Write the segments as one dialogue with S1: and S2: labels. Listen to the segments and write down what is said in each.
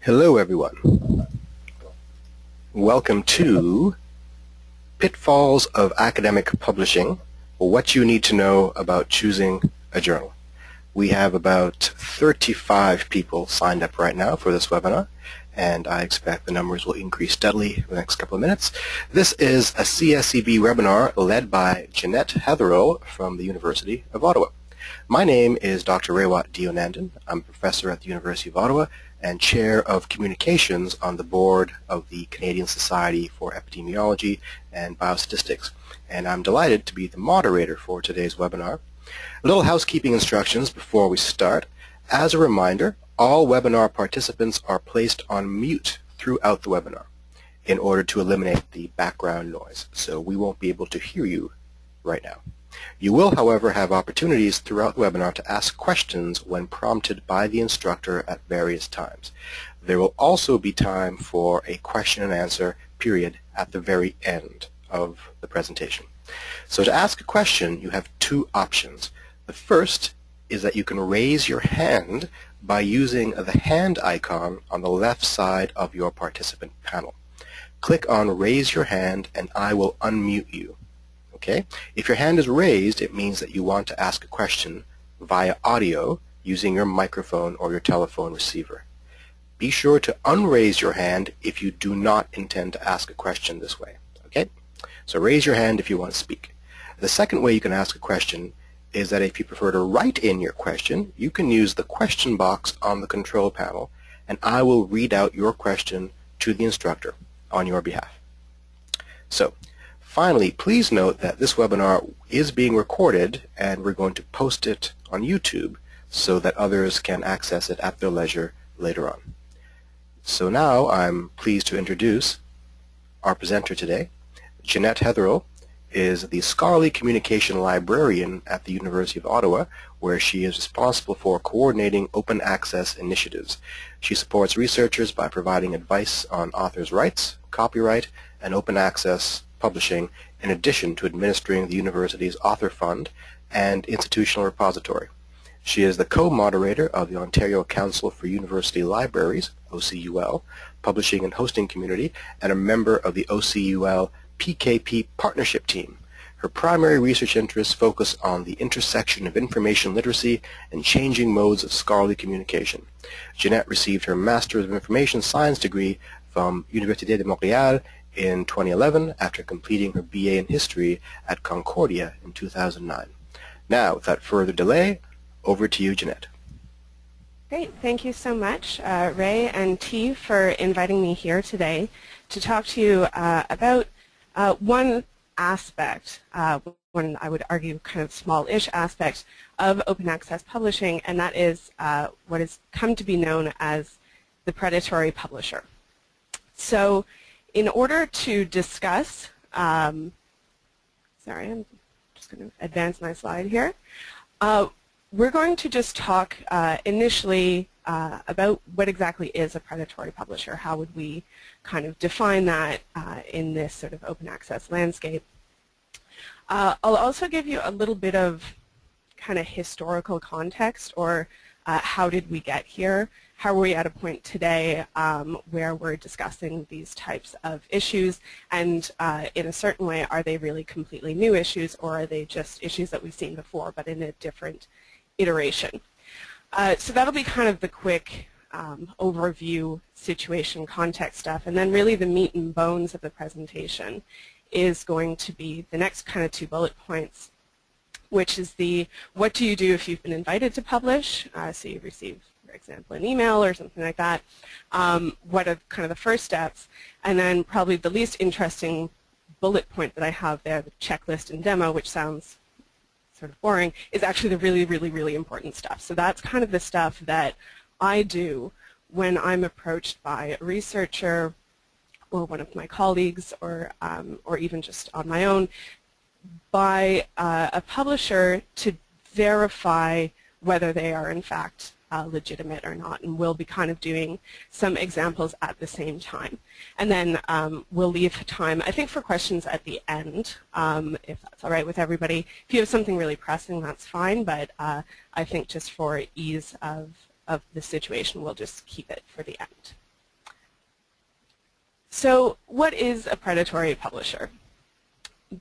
S1: Hello everyone. Welcome to Pitfalls of Academic Publishing, or what you need to know about choosing a journal. We have about 35 people signed up right now for this webinar, and I expect the numbers will increase steadily in the next couple of minutes. This is a CSEB webinar led by Jeanette Hatherill from the University of Ottawa. My name is Dr. Rewat Dionandan. I'm a professor at the University of Ottawa and Chair of Communications on the board of the Canadian Society for Epidemiology and Biostatistics. And I'm delighted to be the moderator for today's webinar. A little housekeeping instructions before we start. As a reminder, all webinar participants are placed on mute throughout the webinar in order to eliminate the background noise, so we won't be able to hear you right now. You will, however, have opportunities throughout the webinar to ask questions when prompted by the instructor at various times. There will also be time for a question and answer period at the very end of the presentation. So to ask a question, you have two options. The first is that you can raise your hand by using the hand icon on the left side of your participant panel. Click on Raise Your Hand and I will unmute you. Okay? If your hand is raised, it means that you want to ask a question via audio using your microphone or your telephone receiver. Be sure to unraise your hand if you do not intend to ask a question this way. Okay? So raise your hand if you want to speak. The second way you can ask a question is that if you prefer to write in your question, you can use the question box on the control panel and I will read out your question to the instructor on your behalf. So, finally, please note that this webinar is being recorded and we're going to post it on YouTube so that others can access it at their leisure later on. So now I'm pleased to introduce our presenter today. Jeanette Hatherill is the Scholarly Communication Librarian at the University of Ottawa, where she is responsible for coordinating open access initiatives. She supports researchers by providing advice on authors' rights, copyright, and open access publishing, in addition to administering the university's author fund and institutional repository. She is the co-moderator of the Ontario Council for University Libraries, OCUL, publishing and hosting community, and a member of the OCUL PKP partnership team. Her primary research interests focus on the intersection of information literacy and changing modes of scholarly communication. Jeanette received her Master's of Information Science degree from Université de Montréal in 2011 after completing her BA in History at Concordia in 2009. Now, without further delay, over to you, Jeanette.
S2: Great. Thank you so much, Ray and T, for inviting me here today to talk to you about one aspect, one I would argue kind of small-ish aspect of open access publishing, and that is what has come to be known as the predatory publisher. So, in order to discuss, sorry, I'm just going to advance my slide here. We're going to just talk initially about what exactly is a predatory publisher. How would we kind of define that in this sort of open access landscape? I'll also give you a little bit of kind of historical context, or how did we get here? How are we at a point today where we're discussing these types of issues, and in a certain way, are they really completely new issues, or are they just issues that we've seen before but in a different iteration? So that'll be kind of the quick overview, situation, context stuff, and then really the meat and bones of the presentation is going to be the next kind of 2 bullet points, which is the what do you do if you've been invited to publish, so you receive, for example, an email or something like that. What are kind of the first steps? And then probably the least interesting bullet point that I have there, the checklist and demo, which sounds sort of boring, is actually the really, really, really important stuff. So that's kind of the stuff that I do when I'm approached by a researcher or one of my colleagues, or even just on my own, by a publisher to verify whether they are in fact legitimate or not, and we'll be kind of doing some examples at the same time. And then we'll leave time, I think, for questions at the end, if that's all right with everybody. If you have something really pressing, that's fine, but I think just for ease of the situation, we'll just keep it for the end. So what is a predatory publisher?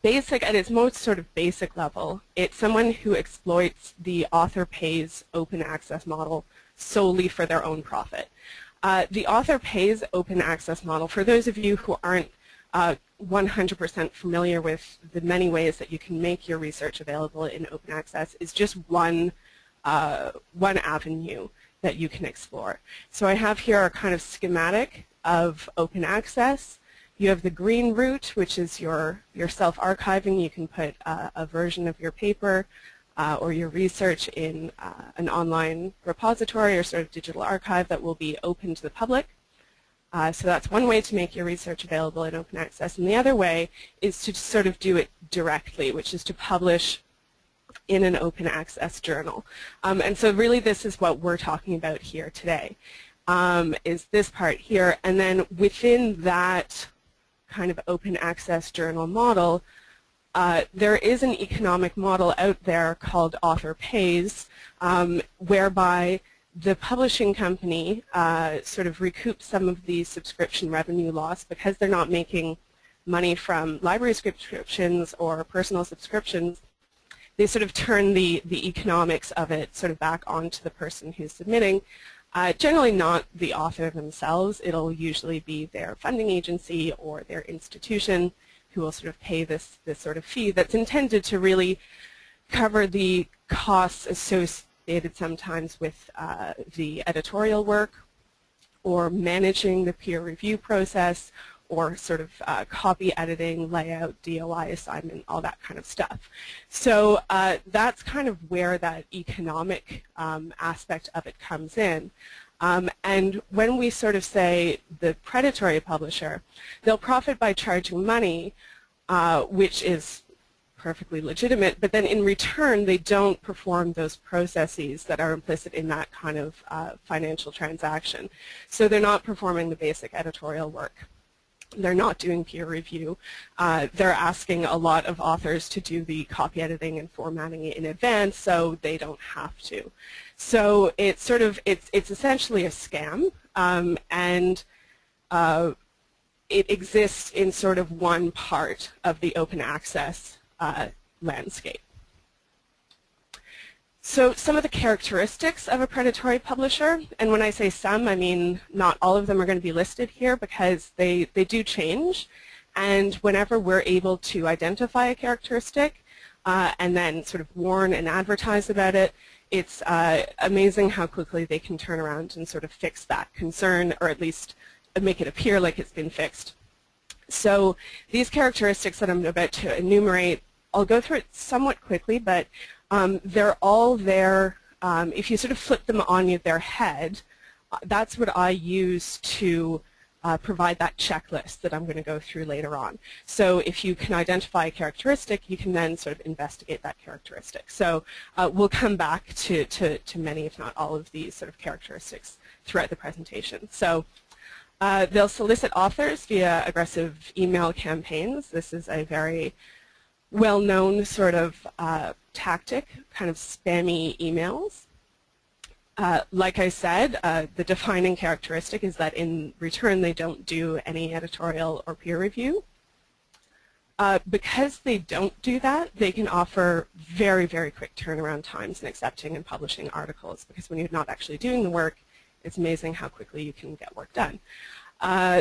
S2: Basic, at its most sort of basic level, it's someone who exploits the author pays open access model solely for their own profit. The author pays open access model, for those of you who aren't 100% familiar with the many ways that you can make your research available in open access, is just one avenue that you can explore. So I have here a kind of schematic of open access. You have the green route, which is your self-archiving. You can put a version of your paper or your research in an online repository or sort of digital archive that will be open to the public. So that's one way to make your research available in open access. And the other way is to sort of do it directly, which is to publish in an open access journal. And so really this is what we're talking about here today, is this part here. And then within that kind of open access journal model, there is an economic model out there called author pays, whereby the publishing company sort of recoups some of the subscription revenue loss because they're not making money from library subscriptions or personal subscriptions. They sort of turn the economics of it sort of back onto the person who's submitting. Generally not the author themselves. It'll usually be their funding agency or their institution who will sort of pay this sort of fee that's intended to really cover the costs associated sometimes with the editorial work or managing the peer review process or sort of copy editing, layout, DOI assignment, all that kind of stuff. So that's kind of where that economic aspect of it comes in. And when we sort of say the predatory publisher, they'll profit by charging money, which is perfectly legitimate, but then in return they don't perform those processes that are implicit in that kind of financial transaction. So they're not performing the basic editorial work. They're not doing peer review. They're asking a lot of authors to do the copy editing and formatting in advance, so they don't have to. So it's sort of it's essentially a scam, and it exists in sort of one part of the open access landscape. So some of the characteristics of a predatory publisher, and when I say some, I mean not all of them are going to be listed here because they do change, and whenever we're able to identify a characteristic and then sort of warn and advertise about it, it's amazing how quickly they can turn around and sort of fix that concern, or at least make it appear like it's been fixed. So these characteristics that I'm about to enumerate, I'll go through it somewhat quickly, but they're all there. If you sort of flip them on their head, that's what I use to provide that checklist that I'm going to go through later on. So if you can identify a characteristic, you can then sort of investigate that characteristic. So we'll come back to many, if not all, of these sort of characteristics throughout the presentation. So they'll solicit authors via aggressive email campaigns. This is a very well-known sort of tactic, kind of spammy emails. Like I said, the defining characteristic is that in return they don't do any editorial or peer review. Because they don't do that, they can offer very, very quick turnaround times in accepting and publishing articles, because when you're not actually doing the work, it's amazing how quickly you can get work done.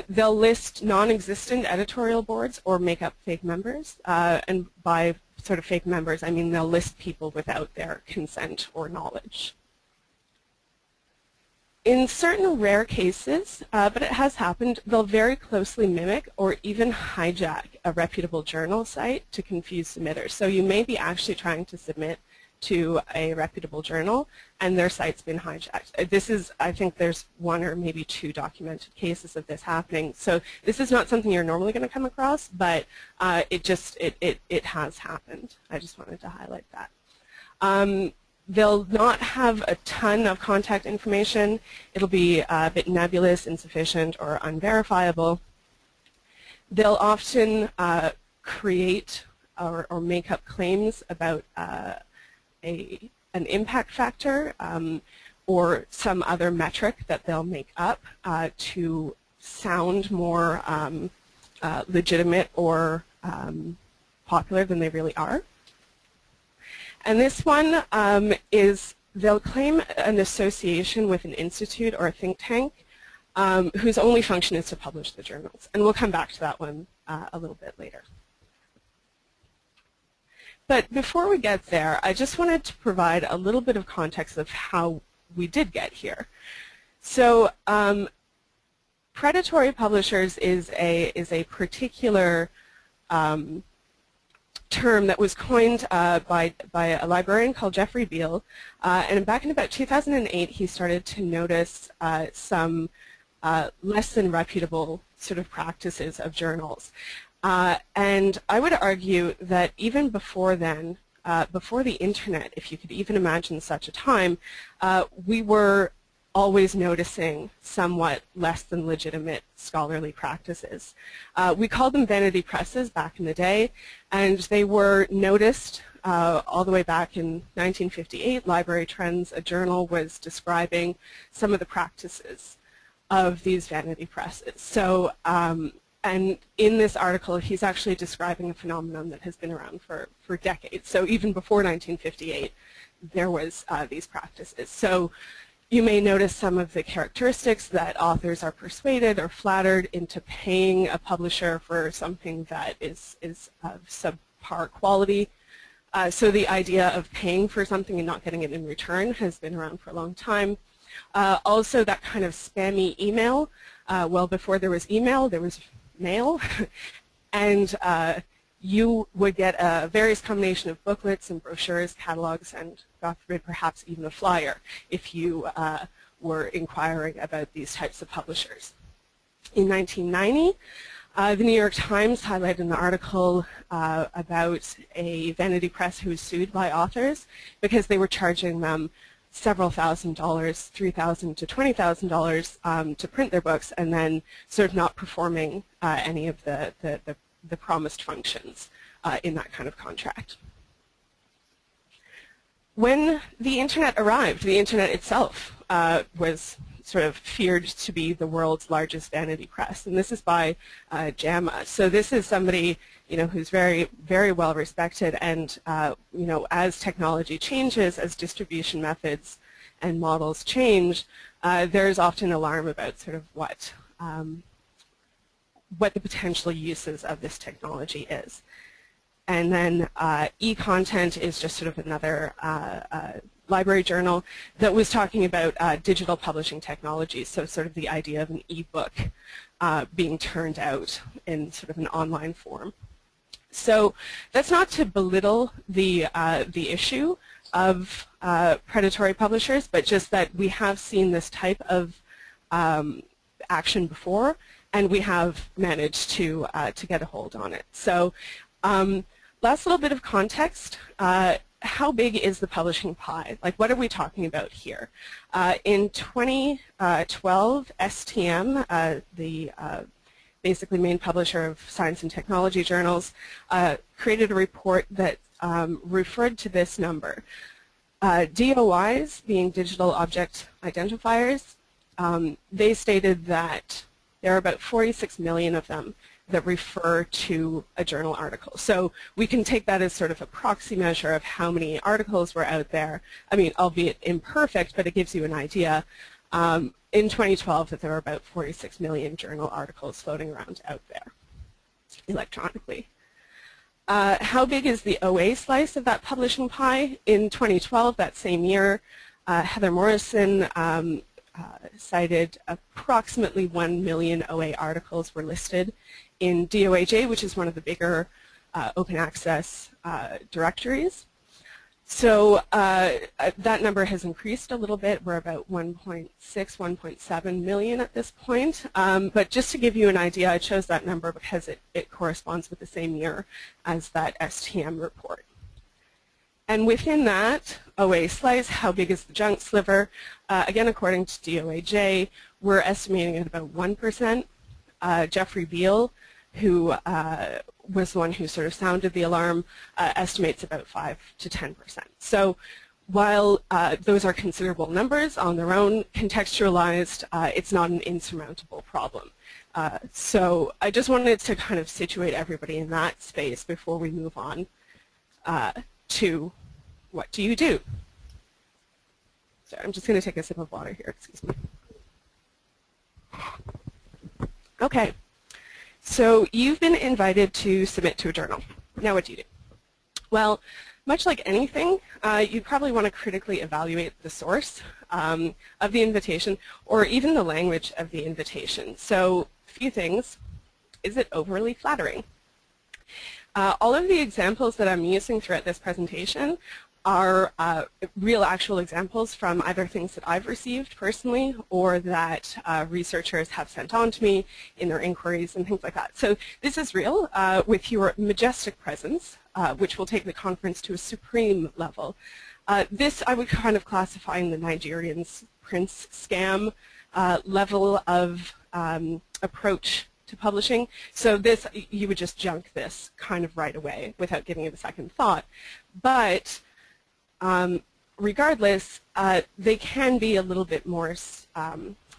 S2: They'll list non-existent editorial boards or make up fake members, and by sort of fake members, I mean they'll list people without their consent or knowledge. In certain rare cases, but it has happened, they'll very closely mimic or even hijack a reputable journal site to confuse submitters. So you may be actually trying to submit to a reputable journal, and their site's been hijacked. This is, I think there's one or maybe two documented cases of this happening. So this is not something you're normally going to come across, but it has happened. I just wanted to highlight that. They'll not have a ton of contact information. It'll be a bit nebulous, insufficient, or unverifiable. They'll often create or make up claims about an impact factor or some other metric that they'll make up to sound more legitimate or popular than they really are. And this one is they'll claim an association with an institute or a think tank whose only function is to publish the journals. And we'll come back to that one a little bit later. But before we get there, I just wanted to provide a little bit of context of how we did get here. So predatory publishers is a particular term that was coined by a librarian called Jeffrey Beal, and back in about 2008 he started to notice some less than reputable sort of practices of journals. And I would argue that even before then, before the internet, if you could even imagine such a time, we were always noticing somewhat less than legitimate scholarly practices. We called them vanity presses back in the day, and they were noticed all the way back in 1958. Library Trends, a journal, was describing some of the practices of these vanity presses. So, and in this article, he's actually describing a phenomenon that has been around for decades. So even before 1958, there was these practices. So you may notice some of the characteristics that authors are persuaded or flattered into paying a publisher for something that is of subpar quality. So the idea of paying for something and not getting it in return has been around for a long time. Also that kind of spammy email. Well, before there was email, there was mail. And you would get a various combination of booklets and brochures, catalogs, and God forbid, perhaps even a flyer if you were inquiring about these types of publishers. In 1990, the New York Times highlighted an article about a vanity press who was sued by authors because they were charging them several $1,000s, $3,000 to $20,000 to print their books, and then sort of not performing any of the promised functions in that kind of contract. When the internet arrived, the internet itself was sort of feared to be the world's largest vanity press, and this is by JAMA. So this is somebody, you know, who's very, very well respected, and you know, as technology changes, as distribution methods and models change, there's often alarm about sort of what the potential uses of this technology is. And then e-content is just sort of another library journal that was talking about digital publishing technologies, so sort of the idea of an e-book being turned out in sort of an online form. So that's not to belittle the issue of predatory publishers, but just that we have seen this type of action before, and we have managed to get a hold on it. So last little bit of context. How big is the publishing pie? Like, what are we talking about here? In 2012, STM, the basically main publisher of science and technology journals, created a report that referred to this number. DOIs, being digital object identifiers, they stated that there are about 46 million of them that refer to a journal article. So we can take that as sort of a proxy measure of how many articles were out there. I mean, albeit imperfect, but it gives you an idea. In 2012, that there were about 46 million journal articles floating around out there electronically. How big is the OA slice of that publishing pie? In 2012, that same year, Heather Morrison cited approximately 1 million OA articles were listed in DOAJ, which is one of the bigger open access directories. So that number has increased a little bit. We're about 1.6, 1.7 million at this point. But just to give you an idea, I chose that number because it corresponds with the same year as that STM report. And within that OA slice, how big is the junk sliver? Again, according to DOAJ, we're estimating at about 1%. Jeffrey Beal, who was the one who sort of sounded the alarm, estimates about 5 to 10%. So while those are considerable numbers on their own, contextualized, it's not an insurmountable problem. So I just wanted to kind of situate everybody in that space before we move on to what do you do? So I'm just going to take a sip of water here, excuse me. Okay, so you've been invited to submit to a journal. Now what do you do? Well, much like anything, you probably want to critically evaluate the source of the invitation or even the language of the invitation. So a few things. Is it overly flattering? All of the examples that I'm using throughout this presentation are real actual examples from either things that I've received personally or that researchers have sent on to me in their inquiries and things like that. So this is real with your majestic presence, which will take the conference to a supreme level. This I would kind of classify in the Nigerian's Prince scam level of approach to publishing. So this, you would just junk this kind of right away without giving it a second thought. But regardless, they can be a little bit more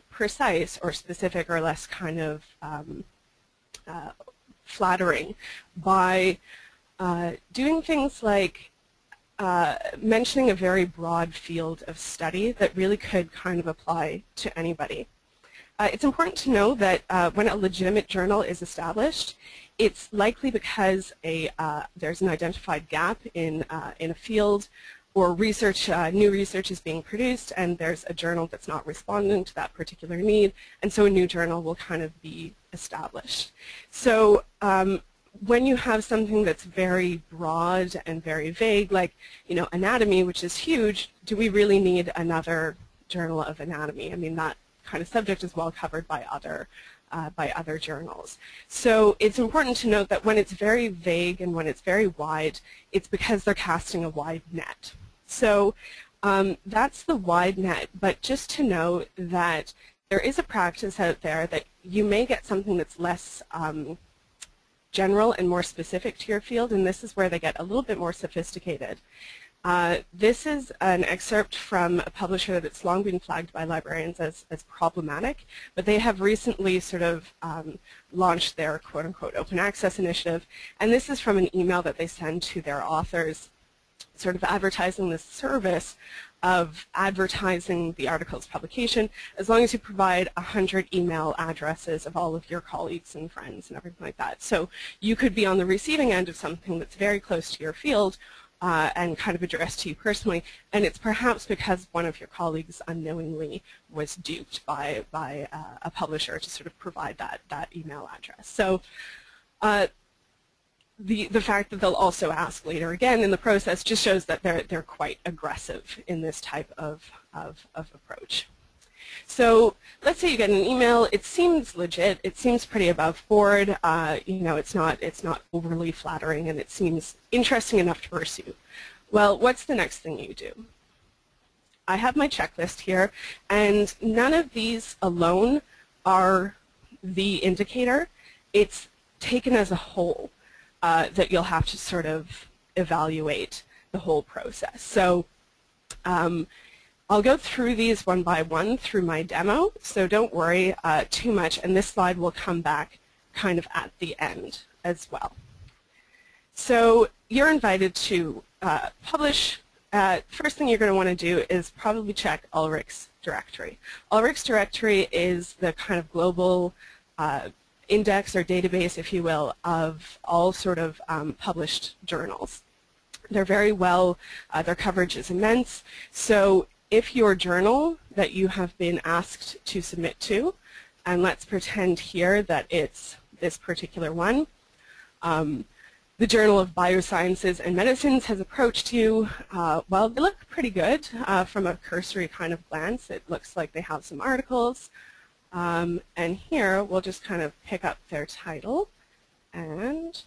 S2: precise or specific or less kind of flattering by doing things like mentioning a very broad field of study that really could kind of apply to anybody. It's important to know that when a legitimate journal is established, it's likely because there's an identified gap in a field or research, new research is being produced and there's a journal that's not responding to that particular need, and so a new journal will kind of be established. So when you have something that's very broad and very vague, like, you know, anatomy, which is huge, do we really need another journal of anatomy? I mean, that kind of subject is well covered by other journals. So it's important to note that when it's very vague and when it's very wide, it's because they're casting a wide net. So that's the wide net, but just to note that there is a practice out there that you may get something that's less general and more specific to your field, and this is where they get a little bit more sophisticated. This is an excerpt from a publisher that's long been flagged by librarians as problematic, but they have recently sort of launched their quote-unquote open access initiative, and this is from an email that they send to their authors sort of advertising this service of advertising the article's publication as long as you provide 100 email addresses of all of your colleagues and friends and everything like that. So you could be on the receiving end of something that's very close to your field and kind of addressed to you personally, and it's perhaps because one of your colleagues unknowingly was duped by a publisher to sort of provide that email address. So the fact that they'll also ask later again in the process just shows that they're quite aggressive in this type of approach. So let's say you get an email. It seems legit. It seems pretty above board. You know, it's not overly flattering, and it seems interesting enough to pursue. Well, what's the next thing you do? I have my checklist here, and none of these alone are the indicator. It's taken as a whole that you'll have to sort of evaluate the whole process. So I'll go through these one by one through my demo, so don't worry too much, and this slide will come back kind of at the end as well. So you're invited to publish. First thing you're going to want to do is probably check Ulrich's directory. Ulrich's directory is the kind of global index or database, if you will, of all sort of published journals. They're very well, their coverage is immense, so if your journal that you have been asked to submit to, and let's pretend here that it's this particular one, the Journal of Biosciences and Medicines has approached you. Well, they look pretty good from a cursory kind of glance. It looks like they have some articles. And here we'll just kind of pick up their title and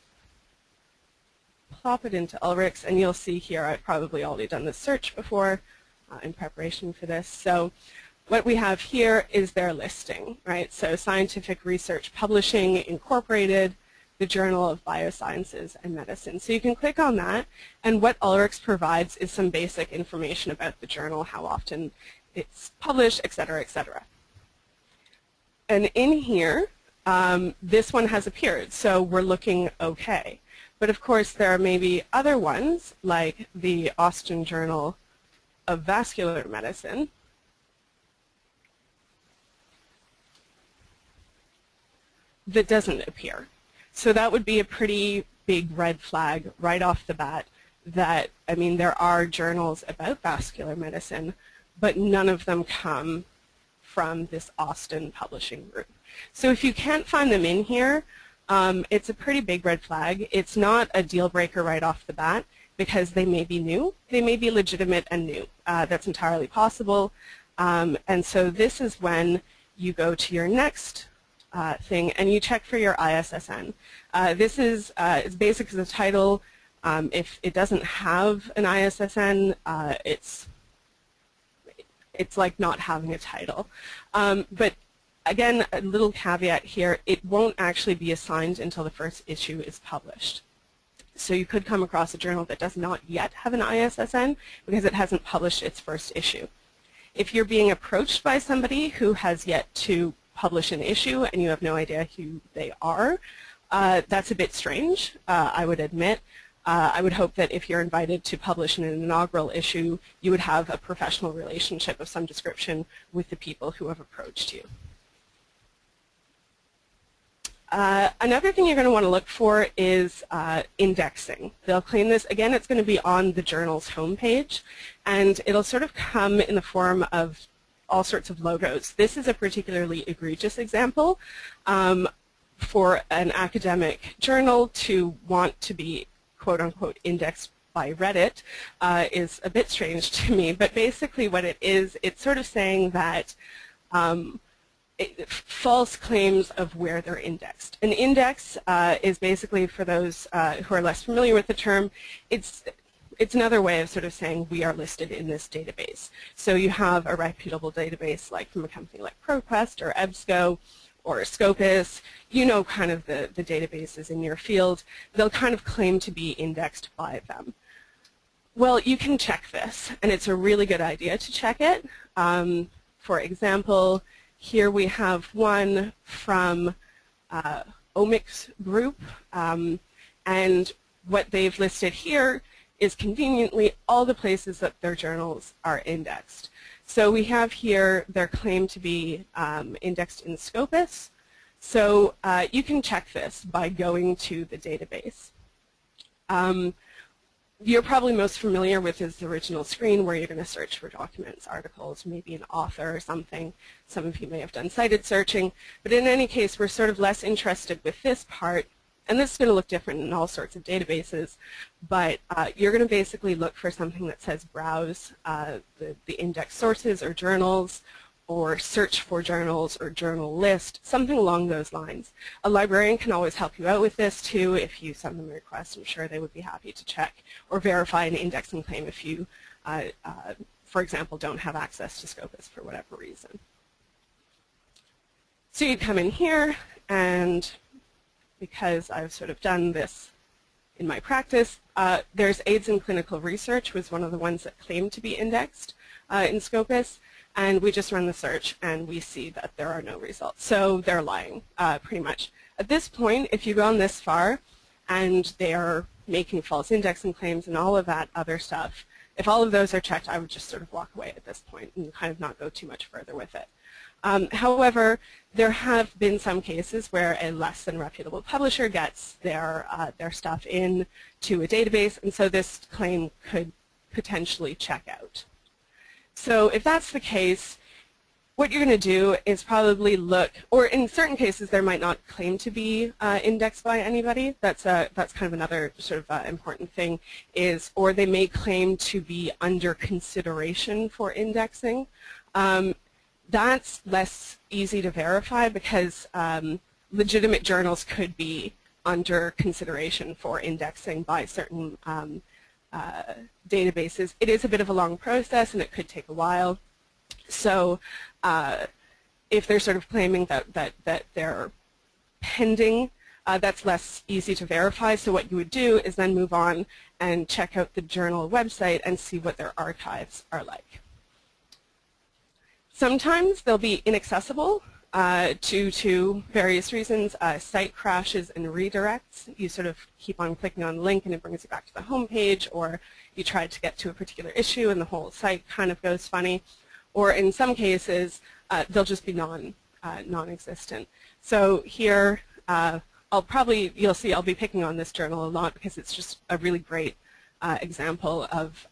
S2: plop it into Ulrich's, and you'll see here I've probably already done this search before in preparation for this. So what we have here is their listing, right? So Scientific Research Publishing Incorporated, the Journal of Biosciences and Medicine. So you can click on that, and what Ulrichs provides is some basic information about the journal, how often it's published, et cetera, et cetera. And in here, this one has appeared, so we're looking okay. But of course, there are maybe other ones, like the Austin Journal of Vascular Medicine, that doesn't appear. So that would be a pretty big red flag right off the bat that, I mean, there are journals about vascular medicine, but none of them come from this Austin publishing group. So if you can't find them in here, it's a pretty big red flag. It's not a deal breaker right off the bat because they may be new. They may be legitimate and new. That's entirely possible. And so this is when you go to your next thing and you check for your ISSN. This is it's basic as a title. If it doesn't have an ISSN, it's like not having a title. But again, a little caveat here, it won't actually be assigned until the first issue is published. So you could come across a journal that does not yet have an ISSN because it hasn't published its first issue. If you're being approached by somebody who has yet to publish an issue and you have no idea who they are, that's a bit strange, I would admit. I would hope that if you're invited to publish in an inaugural issue, you would have a professional relationship of some description with the people who have approached you. Another thing you're going to want to look for is indexing. They'll claim this. Again, it's going to be on the journal's homepage, and it'll sort of come in the form of all sorts of logos. This is a particularly egregious example. For an academic journal to want to be quote-unquote indexed by Reddit is a bit strange to me, but basically what it is, it's sort of saying that false claims of where they're indexed. An index is basically, for those who are less familiar with the term, it's another way of sort of saying we are listed in this database. So you have a reputable database like from a company like ProQuest or EBSCO or Scopus, you know kind of the databases in your field. They'll kind of claim to be indexed by them. Well, you can check this, and it's a really good idea to check it. For example, here we have one from Omics Group, and what they've listed here is conveniently all the places that their journals are indexed. So we have here their claim to be indexed in Scopus. So you can check this by going to the database. You're probably most familiar with his original screen where you're going to search for documents, articles, maybe an author or something. Some of you may have done cited searching. But in any case, we're sort of less interested with this part. And this is going to look different in all sorts of databases, but you're going to basically look for something that says browse the index sources or journals, or search for journals or journal list, something along those lines. A librarian can always help you out with this too. If you send them a request, I'm sure they would be happy to check or verify an indexing claim if you, for example, don't have access to Scopus for whatever reason. So you'd come in here, and because I've sort of done this in my practice, there's AIDS in Clinical Research was one of the ones that claimed to be indexed in Scopus, and we just run the search and we see that there are no results. So they're lying, pretty much. At this point, if you've gone this far and they're making false indexing claims and all of that other stuff, if all of those are checked, I would just sort of walk away at this point and kind of not go too much further with it. However, there have been some cases where a less than reputable publisher gets their stuff in to a database, and so this claim could potentially check out. So if that's the case, what you're going to do is probably look, or in certain cases there might not claim to be indexed by anybody. That's kind of another sort of important thing is, or they may claim to be under consideration for indexing. That's less easy to verify because legitimate journals could be under consideration for indexing by certain databases. It is a bit of a long process and it could take a while. So if they're sort of claiming that they're pending that's less easy to verify. So what you would do is then move on and check out the journal website and see what their archives are like. Sometimes they'll be inaccessible due to various reasons, site crashes and redirects. You sort of keep on clicking on the link and it brings you back to the home page, or you try to get to a particular issue and the whole site kind of goes funny. Or in some cases, they'll just be non-existent. So here, you'll see I'll be picking on this journal a lot because it's just a really great example of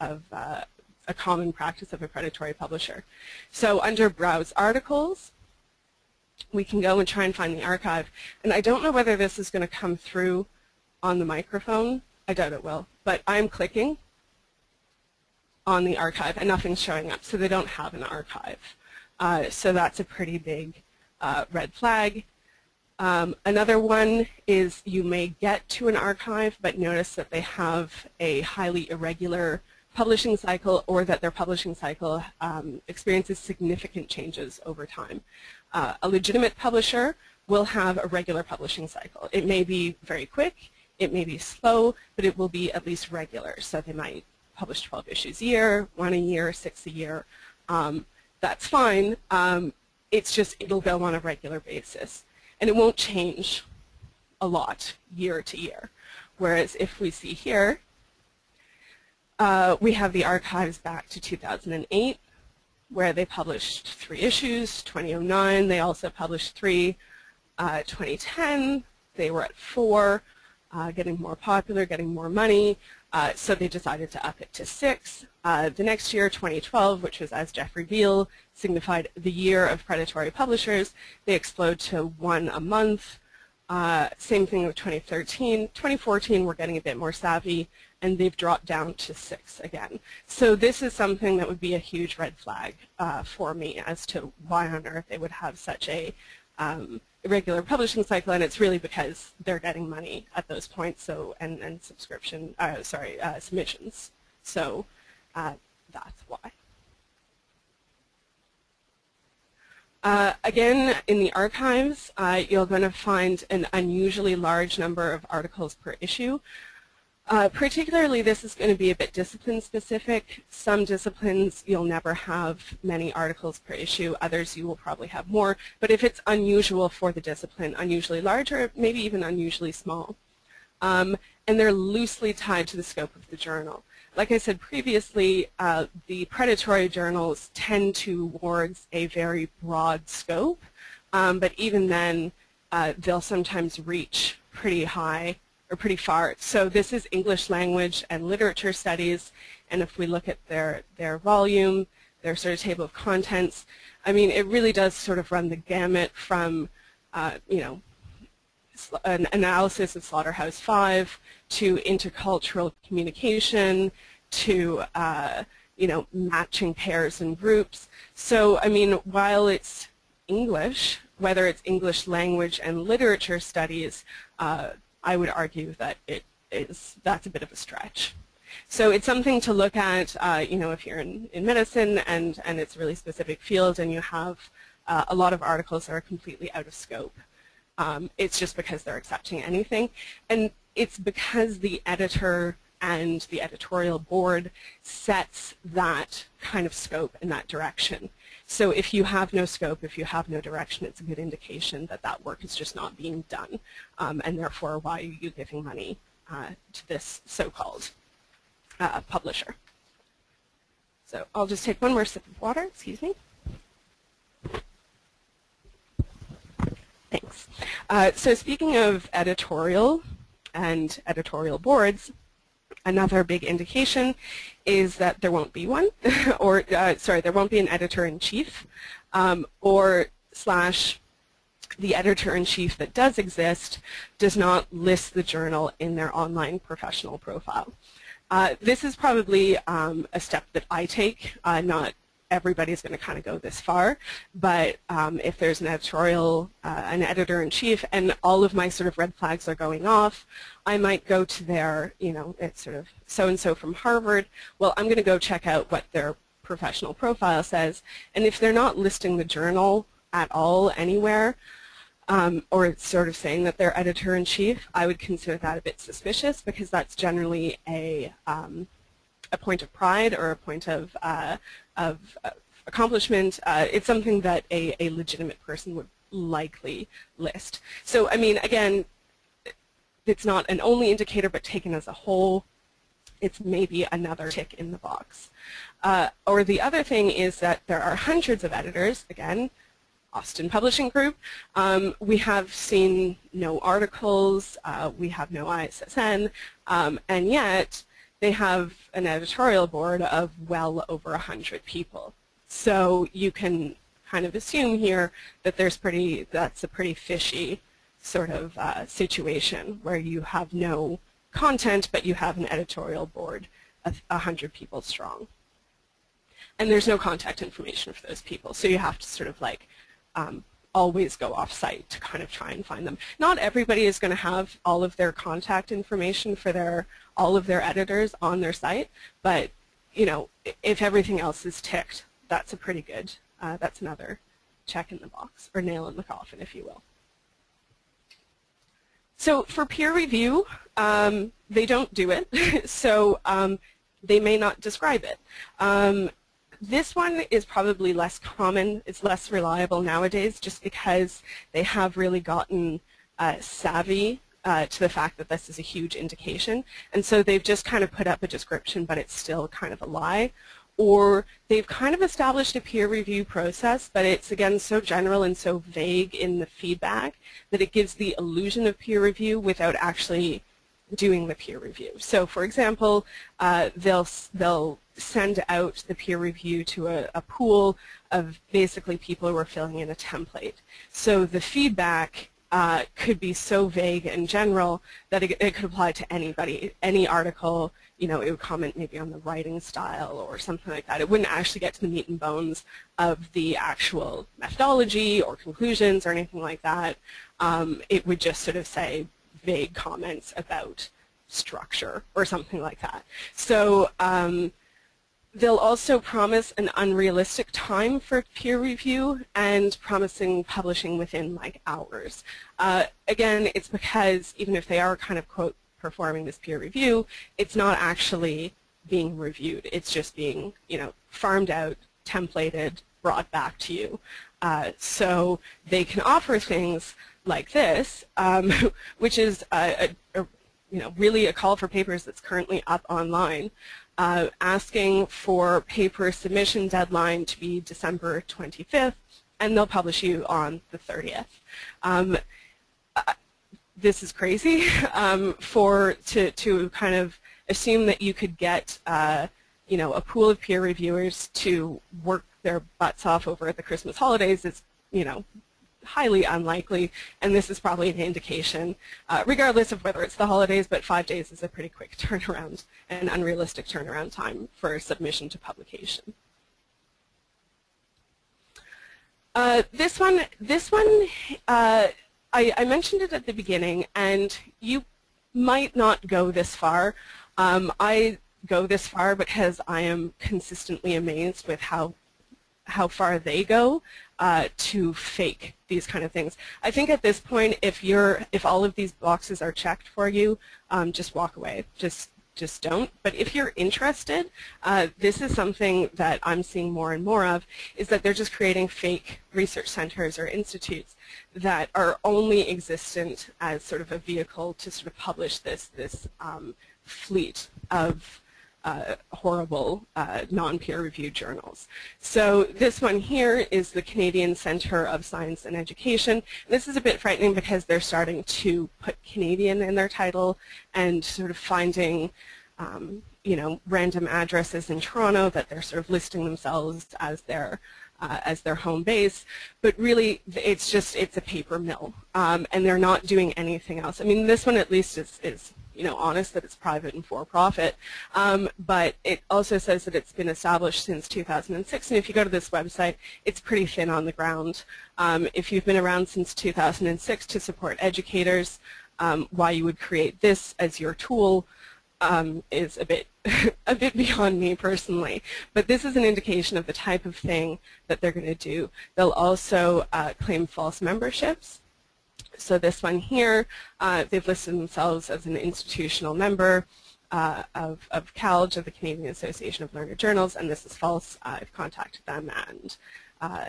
S2: a common practice of a predatory publisher. So under Browse Articles, we can go and try and find the archive. And I don't know whether this is going to come through on the microphone. I doubt it will. But I'm clicking on the archive and nothing's showing up. So they don't have an archive. So that's a pretty big red flag. Another one is you may get to an archive, but notice that they have a highly irregular publishing cycle, or that their publishing cycle experiences significant changes over time. A legitimate publisher will have a regular publishing cycle. It may be very quick, it may be slow, but it will be at least regular. So they might publish 12 issues a year, 1 a year, 6 a year. That's fine. It's just it'll go on a regular basis. And it won't change a lot year to year. Whereas if we see here, we have the archives back to 2008, where they published 3 issues. 2009, they also published 3. 2010, they were at 4, getting more popular, getting more money, so they decided to up it to 6. The next year, 2012, which was, as Jeff revealed, signified the year of predatory publishers, they explode to 1 a month. Same thing with 2013. 2014, we're getting a bit more savvy, and they've dropped down to 6 again. So this is something that would be a huge red flag for me as to why on earth they would have such a irregular publishing cycle, and it's really because they're getting money at those points, so and submissions. So that's why. Again, in the archives, you're going to find an unusually large number of articles per issue. Particularly, this is going to be a bit discipline-specific. Some disciplines, you'll never have many articles per issue. Others, you will probably have more. But if it's unusual for the discipline, unusually large or maybe even unusually small. And they're loosely tied to the scope of the journal. Like I said previously, the predatory journals tend towards a very broad scope, but even then, they'll sometimes reach pretty high or pretty far. So this is English language and literature studies, and if we look at their volume, their sort of table of contents, I mean, it really does sort of run the gamut from, you know, an analysis of Slaughterhouse-5 to intercultural communication to, you know, matching pairs and groups. So, I mean, while it's English, whether it's English language and literature studies, I would argue that that's a bit of a stretch. So it's something to look at, you know, if you're in medicine and it's a really specific field and you have a lot of articles that are completely out of scope. It's just because they're accepting anything. And it's because the editor and the editorial board sets that kind of scope in that direction. So if you have no scope, if you have no direction, it's a good indication that that work is just not being done. And therefore, why are you giving money to this so-called publisher? So I'll just take one more sip of water, excuse me. Thanks. So speaking of editorial and editorial boards, another big indication is that there won't be one, or there won't be an editor-in-chief, or / the editor-in-chief that does exist does not list the journal in their online professional profile. This is probably a step that I take, not everybody's going to kind of go this far, but if there's an editorial, an editor-in-chief, and all of my sort of red flags are going off, I might go to their, you know, it's sort of so-and-so from Harvard. Well, I'm going to go check out what their professional profile says, and if they're not listing the journal at all anywhere, or it's sort of saying that they're editor-in-chief, I would consider that a bit suspicious, because that's generally a point of pride or a point of accomplishment. It's something that a legitimate person would likely list. So, I mean, again, it's not an only indicator, but taken as a whole, it's maybe another tick in the box. Or the other thing is that there are hundreds of editors, again, Austin Publishing Group. We have seen no articles, we have no ISSN, and yet they have an editorial board of well over 100 people. So you can kind of assume here that that's a pretty fishy sort of situation where you have no content, but you have an editorial board of 100 people strong. And there's no contact information for those people, so you have to sort of like always go off-site to kind of try and find them. Not everybody is going to have all of their contact information for all of their editors on their site, but you know, if everything else is ticked, that's a pretty good, that's another check in the box, or nail in the coffin, if you will. So for peer review, they don't do it, so they may not describe it. This one is probably less common. It's less reliable nowadays just because they have really gotten savvy to the fact that this is a huge indication. And so they've just kind of put up a description, but it's still kind of a lie. Or they've kind of established a peer review process, but it's, again, so general and so vague in the feedback that it gives the illusion of peer review without actually doing the peer review. So, for example, they'll send out the peer review to a pool of basically people who are filling in a template. So the feedback could be so vague and general that it could apply to anybody. Any article, you know, it would comment maybe on the writing style or something like that. It wouldn't actually get to the meat and bones of the actual methodology or conclusions or anything like that. It would just sort of say vague comments about structure or something like that. So they'll also promise an unrealistic time for peer review and promising publishing within like hours. Again, it's because even if they are kind of, quote, performing this peer review, it's not actually being reviewed. It's just being, you know, farmed out, templated, brought back to you. So they can offer things like this, which is you know, really a call for papers that's currently up online, asking for paper submission deadline to be December 25th, and they'll publish you on the 30th. This is crazy to kind of assume that you could get you know, a pool of peer reviewers to work their butts off over the Christmas holidays. Is, you know, highly unlikely, and this is probably an indication, regardless of whether it's the holidays, but 5 days is a pretty quick turnaround, an unrealistic turnaround time for submission to publication. This one, I mentioned it at the beginning, and you might not go this far. I go this far because I am consistently amazed with how far they go to fake these kind of things. I think at this point, if all of these boxes are checked for you, just walk away. Just don't. But if you're interested, this is something that I'm seeing more and more of, is that they're just creating fake research centers or institutes that are only existent as sort of a vehicle to sort of publish this fleet of horrible non-peer-reviewed journals. So this one here is the Canadian Centre of Science and Education. This is a bit frightening because they're starting to put Canadian in their title and sort of finding you know, random addresses in Toronto that they're sort of listing themselves as their home base, but really it's a paper mill, and they're not doing anything else. I mean, this one at least is you know, honest that it's private and for-profit, but it also says that it's been established since 2006, and if you go to this website, it's pretty thin on the ground. If you've been around since 2006 to support educators, why you would create this as your tool is a bit beyond me personally, but this is an indication of the type of thing that they're going to do. They'll also claim false memberships. So this one here, they've listed themselves as an institutional member of CALJ, of the Canadian Association of Learned Journals, and this is false. I've contacted them, and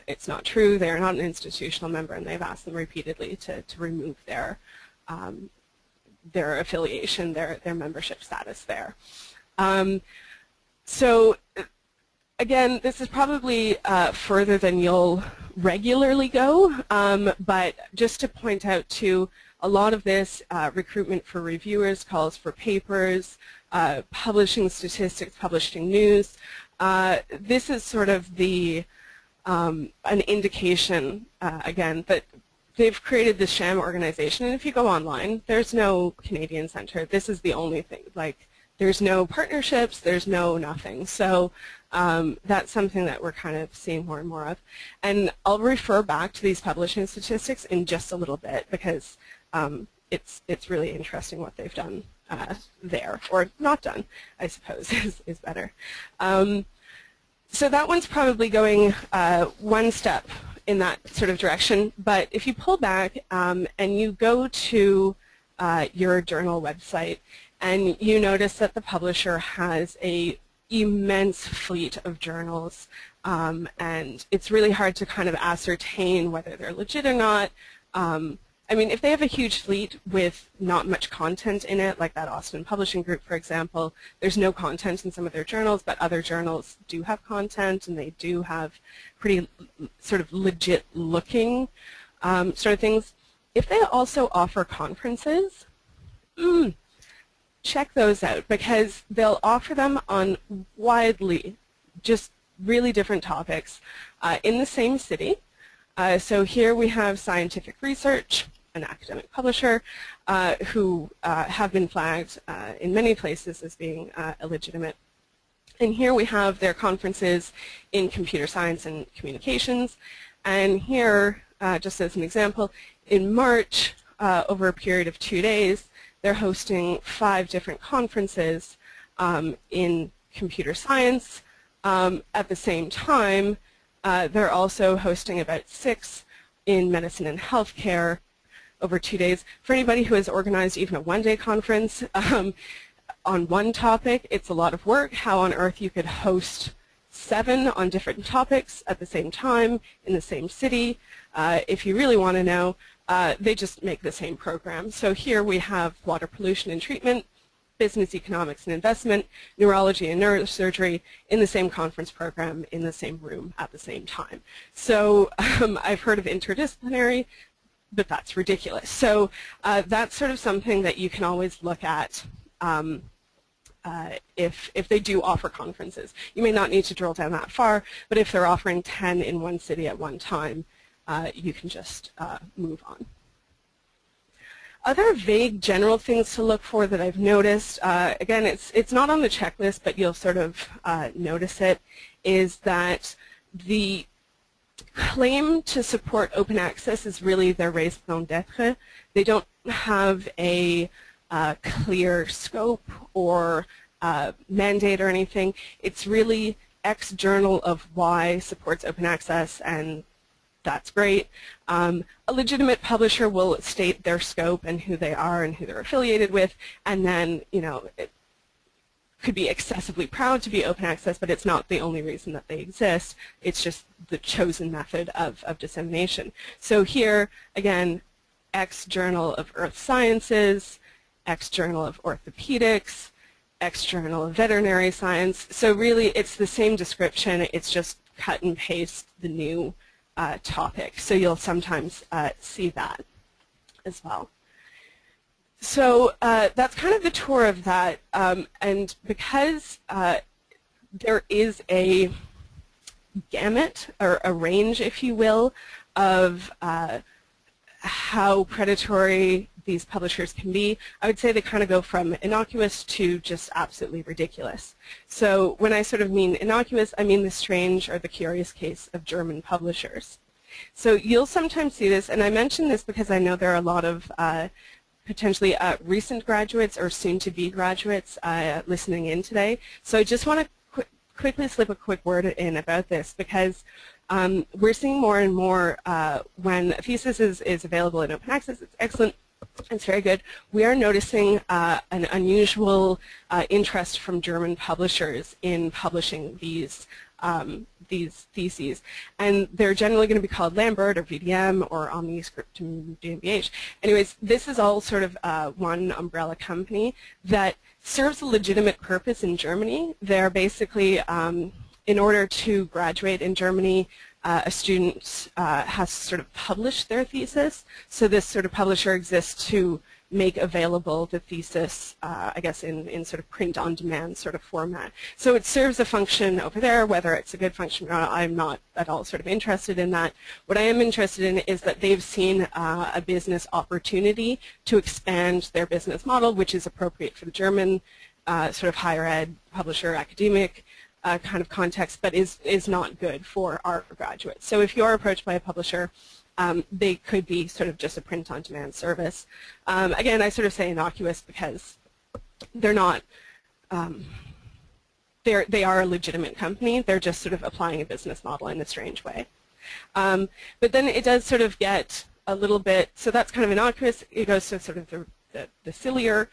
S2: it's not true. They are not an institutional member, and they've asked them repeatedly to remove their affiliation, their membership status there. So again, this is probably further than you'll regularly go, but just to point out too, a lot of this recruitment for reviewers, calls for papers, publishing statistics, publishing news, this is sort of the an indication, again, that they've created this sham organization, and if you go online, there's no Canadian Centre. This is the only thing. Like, there's no partnerships, there's no nothing. So that's something that we're kind of seeing more and more of. And I'll refer back to these publishing statistics in just a little bit, because it's really interesting what they've done there, or not done, I suppose, is better. So that one's probably going one step in that sort of direction, but if you pull back and you go to your journal website and you notice that the publisher has a immense fleet of journals, and it's really hard to kind of ascertain whether they're legit or not. I mean, if they have a huge fleet with not much content in it, like that Austin Publishing Group, for example, there's no content in some of their journals, but other journals do have content, and they do have pretty sort of legit-looking sort of things. If they also offer conferences, check those out, because they'll offer them on widely, just really different topics in the same city. So here we have scientific research, an academic publisher, who have been flagged in many places as being illegitimate. And here we have their conferences in computer science and communications. And here, just as an example, in March, over a period of 2 days, they're hosting 5 different conferences in computer science. At the same time, they're also hosting about 6 in medicine and healthcare over 2 days. For anybody who has organized even a one-day conference on one topic, it's a lot of work. How on earth you could host 7 on different topics at the same time in the same city? If you really want to know, they just make the same program. So here we have water pollution and treatment, business, economics, and investment, neurology and neurosurgery in the same conference program in the same room at the same time. So I've heard of interdisciplinary, but that's ridiculous. So that's sort of something that you can always look at if they do offer conferences. You may not need to drill down that far, but if they're offering 10 in one city at one time, you can just move on. Other vague general things to look for that I've noticed, again, it's not on the checklist, but you'll sort of notice it, is that the claim to support open access is really their raison d'etre. They don't have a clear scope or mandate or anything. It's really X journal of Y supports open access, and that's great. A legitimate publisher will state their scope and who they are and who they're affiliated with, and then, you know, it could be excessively proud to be open access, but it's not the only reason that they exist. It's just the chosen method of dissemination. So here, again, X Journal of Earth Sciences, X Journal of Orthopedics, X Journal of Veterinary Science. So really, it's the same description. It's just cut and paste the new topic. So you'll sometimes see that as well. So that's kind of the tour of that. And because there is a gamut, or a range, if you will, of how predatory these publishers can be, I would say they kind of go from innocuous to just absolutely ridiculous. So when I sort of mean innocuous, I mean the strange or the curious case of German publishers. So you'll sometimes see this, and I mention this because I know there are a lot of potentially recent graduates or soon-to-be graduates listening in today. So I just want to quickly slip a quick word in about this, because we're seeing more and more when a thesis is available in open access, it's excellent. It's very good. We are noticing an unusual interest from German publishers in publishing these theses, and they're generally going to be called Lambert or VDM or OmniScriptum GmbH. Anyways, this is all sort of one umbrella company that serves a legitimate purpose in Germany. They're basically, in order to graduate in Germany, a student has to sort of publish their thesis. So this sort of publisher exists to make available the thesis, I guess, in sort of print-on-demand sort of format. So it serves a function over there. Whether it's a good function or not, I'm not at all sort of interested in that. What I am interested in is that they've seen a business opportunity to expand their business model, which is appropriate for the German sort of higher ed publisher academic kind of context, but is not good for our graduates. So if you're approached by a publisher, they could be sort of just a print-on-demand service. Again, I sort of say innocuous because they're not, they are a legitimate company. They're just sort of applying a business model in a strange way. But then it does sort of get a little bit, so that's kind of innocuous. It goes to sort of the sillier.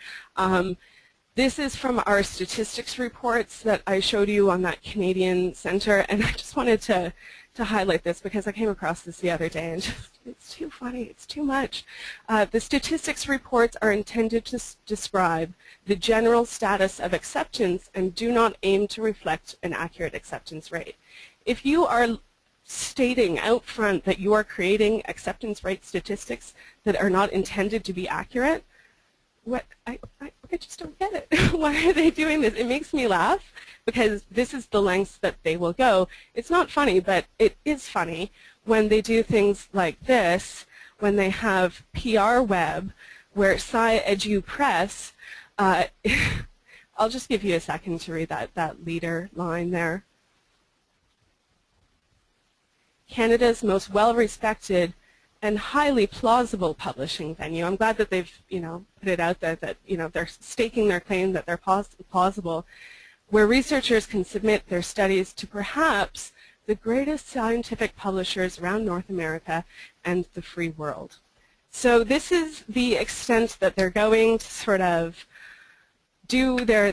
S2: This is from our statistics reports that I showed you on that Canadian Center, and I just wanted to highlight this because I came across this the other day, and just, it's too funny, it's too much. The statistics reports are intended to describe the general status of acceptance and do not aim to reflect an accurate acceptance rate. If you are stating out front that you are creating acceptance rate statistics that are not intended to be accurate, I just don't get it. Why are they doing this? It makes me laugh because this is the lengths that they will go. It's not funny, but it is funny when they do things like this, when they have PR Web, where Sci-Edu Press, I'll just give you a second to read that leader line there. Canada's most well-respected and highly plausible publishing venue. I'm glad that they've, put it out there that, they're staking their claim that they're plausible, where researchers can submit their studies to perhaps the greatest scientific publishers around North America and the free world. So this is the extent that they're going to sort of do their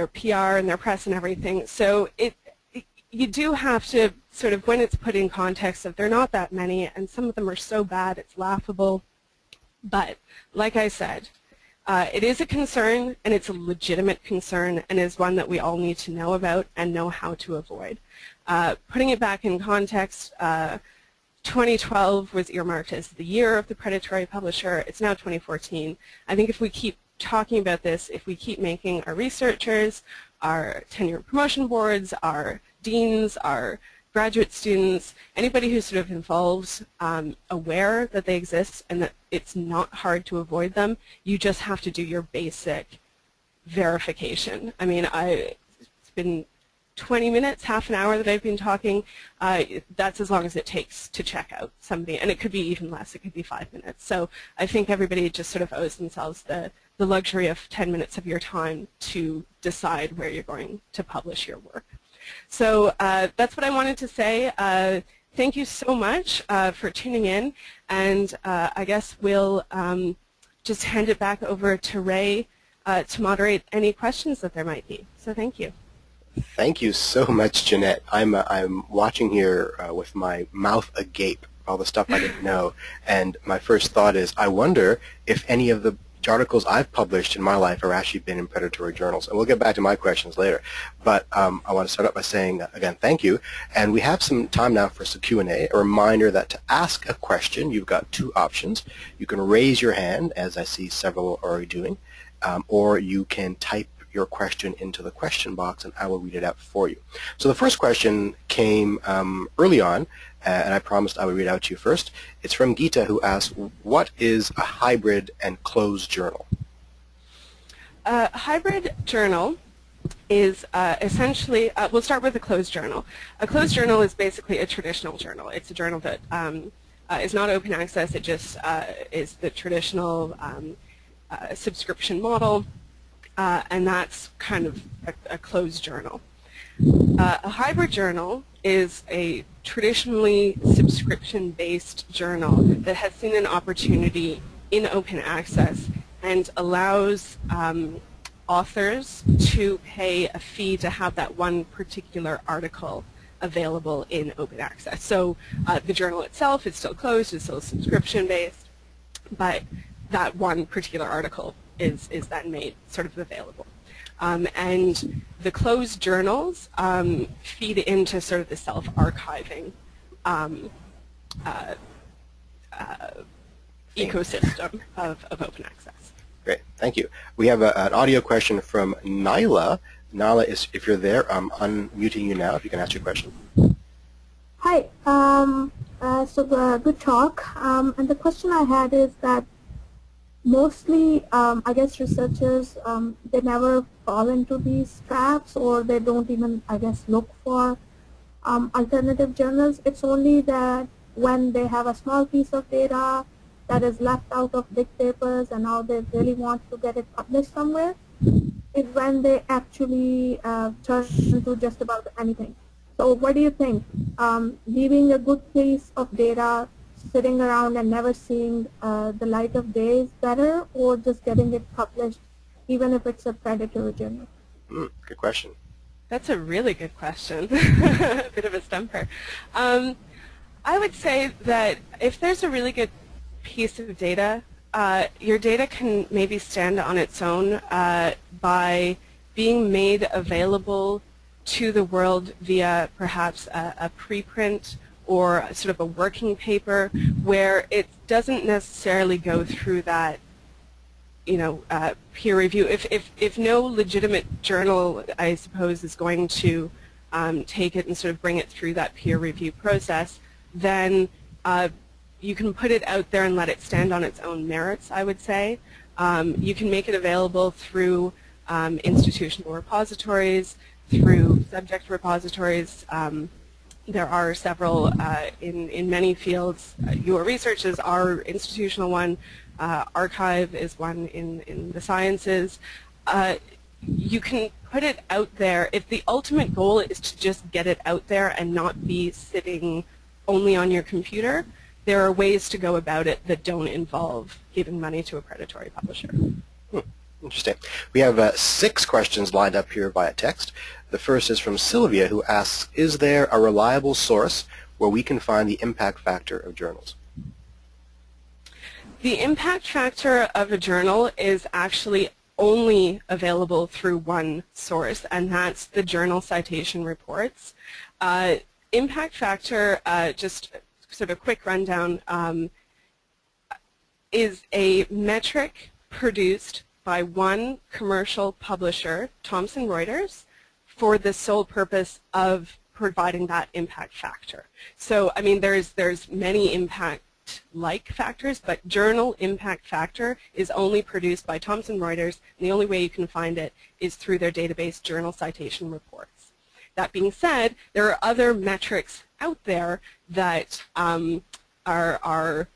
S2: PR and their press and everything. So you do have to sort of, when it's put in context of they're not that many, and some of them are so bad it's laughable. But like I said, it is a concern, and it's a legitimate concern, and is one that we all need to know about and know how to avoid. Putting it back in context, 2012 was earmarked as the year of the predatory publisher. It's now 2014. I think if we keep talking about this, if we keep making our researchers, our tenure and promotion boards, our deans, our graduate students, anybody who's sort of involved, aware that they exist and that it's not hard to avoid them, you just have to do your basic verification. I mean, it's been 20 minutes, half an hour that I've been talking. That's as long as it takes to check out somebody, and it could be even less. It could be 5 minutes. So I think everybody just sort of owes themselves the luxury of 10 minutes of your time to decide where you're going to publish your work. So that's what I wanted to say. Thank you so much for tuning in, and I guess we'll just hand it back over to Ray to moderate any questions that there might be. So thank you.
S1: Thank you so much, Jeanette. I'm watching here with my mouth agape, all the stuff I didn't know, and my first thought is, I wonder if any of the articles I've published in my life have actually been in predatory journals. And we'll get back to my questions later. But I want to start out by saying, again, thank you. And we have some time now for some Q&A. A reminder that to ask a question, you've got two options. You can raise your hand, as I see several already doing, or you can type your question into the question box, and I will read it out for you. So the first question came early on, and I promised I would read out to you first. It's from Geeta, who asks, what is a hybrid and closed journal?
S2: A hybrid journal is essentially, we'll start with a closed journal. A closed journal is basically a traditional journal. It's a journal that is not open access. It just is the traditional subscription model, and that's kind of a closed journal. A hybrid journal is a traditionally subscription-based journal that has seen an opportunity in open access and allows authors to pay a fee to have that one particular article available in open access. So the journal itself is still closed, it's still subscription-based, but that one particular article is then made sort of available. And the closed journals feed into sort of the self-archiving ecosystem of open access.
S1: Great, thank you. We have an audio question from Nyla. Nyla, if you're there, I'm unmuting you now if you can ask your question.
S3: Hi, good talk. And the question I had is that mostly, I guess researchers, they never fall into these traps, or they don't even, I guess, look for alternative journals. It's only that when they have a small piece of data that is left out of big papers and now they really want to get it published somewhere, is when they actually turn to just about anything. So what do you think? Leaving a good piece of data sitting around and never seeing the light of day is better, or just getting it published even if it's a predatory journal?
S1: Good question.
S2: That's a really good question. A bit of a stumper. I would say that if there's a really good piece of data, your data can maybe stand on its own by being made available to the world via perhaps a preprint or sort of a working paper where it doesn't necessarily go through that, peer review. If no legitimate journal, I suppose, is going to take it and sort of bring it through that peer review process, then you can put it out there and let it stand on its own merits, I would say. You can make it available through institutional repositories, through subject repositories. There are several in many fields. Your research is our institutional one. Archive is one in the sciences. You can put it out there. If the ultimate goal is to just get it out there and not be sitting only on your computer, there are ways to go about it that don't involve giving money to a predatory publisher.
S1: Interesting. We have 6 questions lined up here via text. The first is from Sylvia, who asks, is there a reliable source where we can find the impact factor of journals?
S2: The impact factor of a journal is actually only available through one source, and that's the journal citation reports. Impact factor, just sort of a quick rundown, is a metric produced by one commercial publisher, Thomson Reuters, for the sole purpose of providing that impact factor. So, I mean, there's many impact-like factors, but journal impact factor is only produced by Thomson Reuters, and the only way you can find it is through their database journal citation reports. That being said, there are other metrics out there that are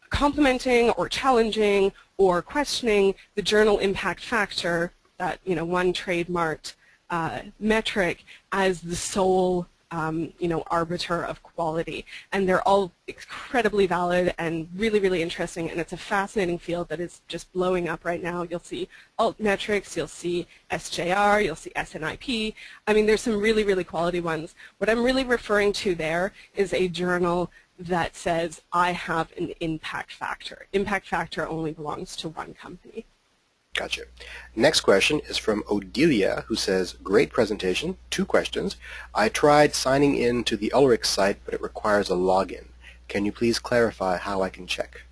S2: complementing or challenging or questioning the journal impact factor, that one trademarked metric, as the sole arbiter of quality. And they're all incredibly valid and really, really interesting, and it's a fascinating field that is just blowing up right now. You'll see altmetrics, you'll see SJR, you'll see SNIP. I mean, there's some really, really quality ones. What I'm really referring to there is a journal that says, I have an impact factor. Impact factor only belongs to one company.
S1: Gotcha. Next question is from Odelia, who says, great presentation, 2 questions. I tried signing in to the Ulrich site, but it requires a login. Can you please clarify how I can check?